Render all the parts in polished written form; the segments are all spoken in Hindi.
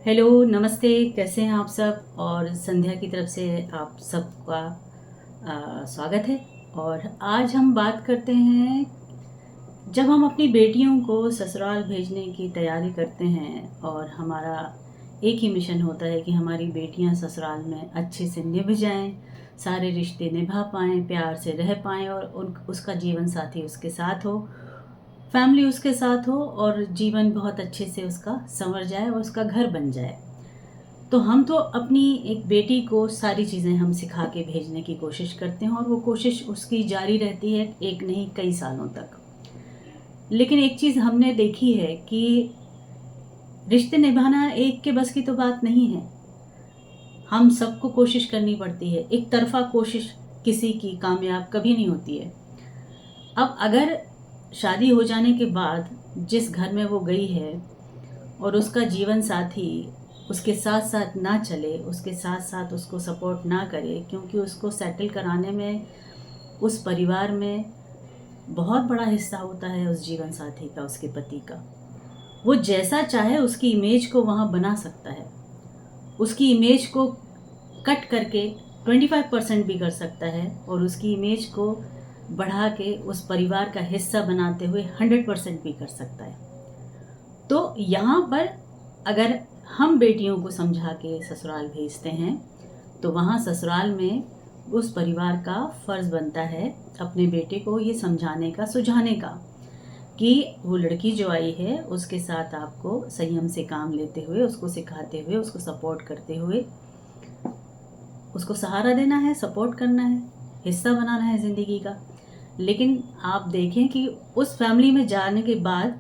हेलो, नमस्ते, कैसे हैं आप सब। और संध्या की तरफ से आप सबका स्वागत है। और आज हम बात करते हैं, जब हम अपनी बेटियों को ससुराल भेजने की तैयारी करते हैं और हमारा एक ही मिशन होता है कि हमारी बेटियां ससुराल में अच्छे से निभ जाएं, सारे रिश्ते निभा पाएं, प्यार से रह पाएं और उसका जीवन साथी उसके साथ हो, फैमिली उसके साथ हो और जीवन बहुत अच्छे से उसका संवर जाए और उसका घर बन जाए। तो हम तो अपनी एक बेटी को सारी चीज़ें हम सिखा के भेजने की कोशिश करते हैं और वो कोशिश उसकी जारी रहती है, एक नहीं कई सालों तक। लेकिन एक चीज़ हमने देखी है कि रिश्ते निभाना एक के बस की तो बात नहीं है। हम सबको कोशिश करनी पड़ती है। एक तरफ़ा कोशिश किसी की कामयाब कभी नहीं होती है। अब अगर शादी हो जाने के बाद जिस घर में वो गई है और उसका जीवन साथी उसके साथ साथ ना चले, उसके साथ साथ उसको सपोर्ट ना करे, क्योंकि उसको सेटल कराने में उस परिवार में बहुत बड़ा हिस्सा होता है उस जीवन साथी का, उसके पति का। वो जैसा चाहे उसकी इमेज को वहाँ बना सकता है, उसकी इमेज को कट करके 25% भी कर सकता है और उसकी इमेज को बढ़ा के उस परिवार का हिस्सा बनाते हुए 100% भी कर सकता है। तो यहाँ पर अगर हम बेटियों को समझा के ससुराल भेजते हैं तो वहाँ ससुराल में उस परिवार का फ़र्ज़ बनता है अपने बेटे को ये समझाने का, सुझाने का कि वो लड़की जो आई है उसके साथ आपको संयम से काम लेते हुए, उसको सिखाते हुए, उसको सपोर्ट करते हुए, उसको सहारा देना है, सपोर्ट करना है, हिस्सा बनाना है ज़िंदगी का। लेकिन आप देखें कि उस फैमिली में जाने के बाद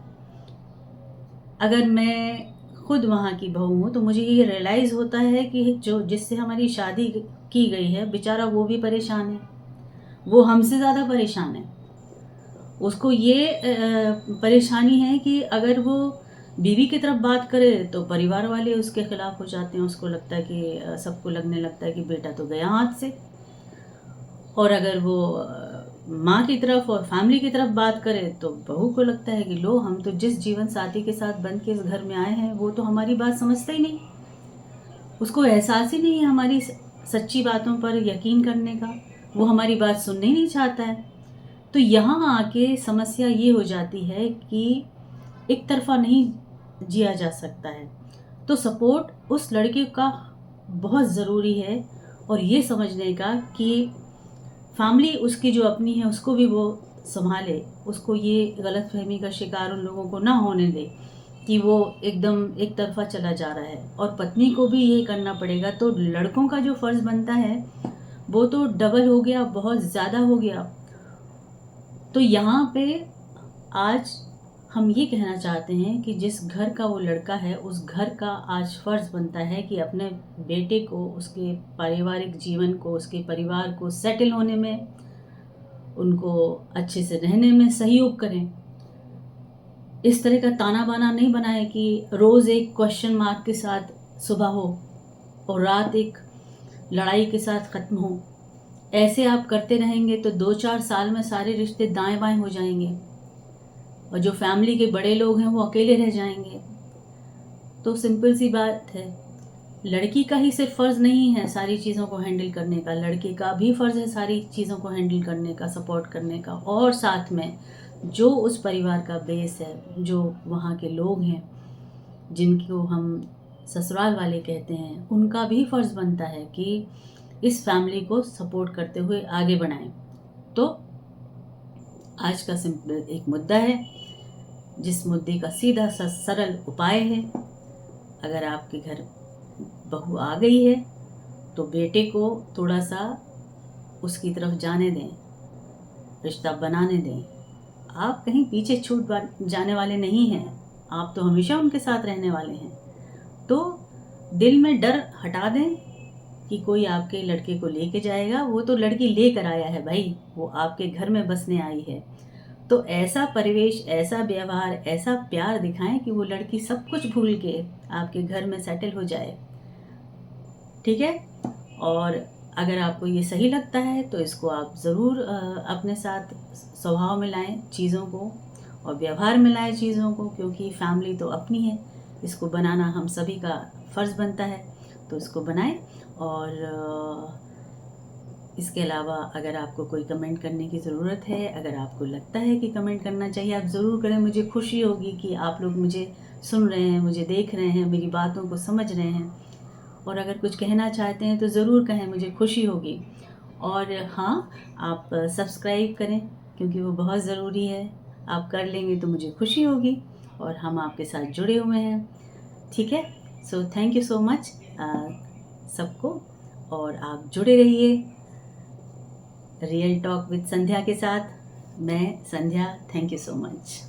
अगर मैं खुद वहाँ की बहू हूँ तो मुझे ये रियलाइज़ होता है कि जो जिससे हमारी शादी की गई है बेचारा वो भी परेशान है, वो हमसे ज़्यादा परेशान है। उसको ये परेशानी है कि अगर वो बीवी की तरफ बात करे तो परिवार वाले उसके खिलाफ हो जाते हैं। उसको लगता है कि सबको लगने लगता है कि बेटा तो गया हाथ से। और अगर वो माँ की तरफ और फैमिली की तरफ बात करें तो बहू को लगता है कि लो, हम तो जिस जीवन साथी के साथ बन के इस घर में आए हैं वो तो हमारी बात समझता ही नहीं, उसको एहसास ही नहीं है हमारी सच्ची बातों पर यकीन करने का, वो हमारी बात सुनने ही नहीं चाहता है। तो यहाँ आके समस्या ये हो जाती है कि एक तरफा नहीं जिया जा सकता है। तो सपोर्ट उस लड़के का बहुत ज़रूरी है और ये समझने का कि फैमिली उसकी जो अपनी है उसको भी वो संभाले, उसको ये गलतफहमी का शिकार उन लोगों को ना होने दे कि वो एकदम एक तरफा चला जा रहा है। और पत्नी को भी ये करना पड़ेगा। तो लड़कों का जो फ़र्ज़ बनता है वो तो डबल हो गया, बहुत ज़्यादा हो गया। तो यहाँ पे आज हम ये कहना चाहते हैं कि जिस घर का वो लड़का है उस घर का आज फ़र्ज़ बनता है कि अपने बेटे को, उसके पारिवारिक जीवन को, उसके परिवार को सेटल होने में, उनको अच्छे से रहने में सहयोग करें। इस तरह का ताना बाना नहीं बनाए कि रोज़ एक क्वेश्चन मार्क के साथ सुबह हो और रात एक लड़ाई के साथ ख़त्म हो। ऐसे आप करते रहेंगे तो 2-4 साल में सारे रिश्ते दाएं बाएं हो जाएंगे और जो फैमिली के बड़े लोग हैं वो अकेले रह जाएंगे। तो सिंपल सी बात है, लड़की का ही सिर्फ फ़र्ज़ नहीं है सारी चीज़ों को हैंडल करने का, लड़के का भी फ़र्ज़ है सारी चीज़ों को हैंडल करने का, सपोर्ट करने का। और साथ में जो उस परिवार का बेस है, जो वहाँ के लोग हैं जिनको हम ससुराल वाले कहते हैं, उनका भी फ़र्ज़ बनता है कि इस फैमिली को सपोर्ट करते हुए आगे बढ़ाएं। तो आज का सिंपल एक मुद्दा है, जिस मुद्दे का सीधा सा सरल उपाय है। अगर आपके घर बहू आ गई है तो बेटे को थोड़ा सा उसकी तरफ जाने दें, रिश्ता बनाने दें। आप कहीं पीछे छूट जाने वाले नहीं हैं, आप तो हमेशा उनके साथ रहने वाले हैं। तो दिल में डर हटा दें कि कोई आपके लड़के को लेके जाएगा। वो तो लड़की लेकर आया है भाई, वो आपके घर में बसने आई है। तो ऐसा परिवेश, ऐसा व्यवहार, ऐसा प्यार दिखाएं कि वो लड़की सब कुछ भूल के आपके घर में सेटल हो जाए। ठीक है। और अगर आपको ये सही लगता है तो इसको आप ज़रूर अपने साथ स्वभाव में लाएं चीज़ों को और व्यवहार में लाएं चीज़ों को, क्योंकि फैमिली तो अपनी है। इसको बनाना हम सभी का फ़र्ज़ बनता है, तो इसको बनाएं। और इसके अलावा अगर आपको कोई कमेंट करने की ज़रूरत है, अगर आपको लगता है कि कमेंट करना चाहिए, आप ज़रूर करें। मुझे खुशी होगी कि आप लोग मुझे सुन रहे हैं, मुझे देख रहे हैं, मेरी बातों को समझ रहे हैं। और अगर कुछ कहना चाहते हैं तो ज़रूर कहें, मुझे खुशी होगी। और हाँ, आप सब्सक्राइब करें क्योंकि वो बहुत ज़रूरी है। आप कर लेंगे तो मुझे खुशी होगी और हम आपके साथ जुड़े हुए हैं। ठीक है, so thank you so much सबको। और आप जुड़े रहिए रियल टॉक विद संध्या के साथ। मैं संध्या, थैंक यू सो मच।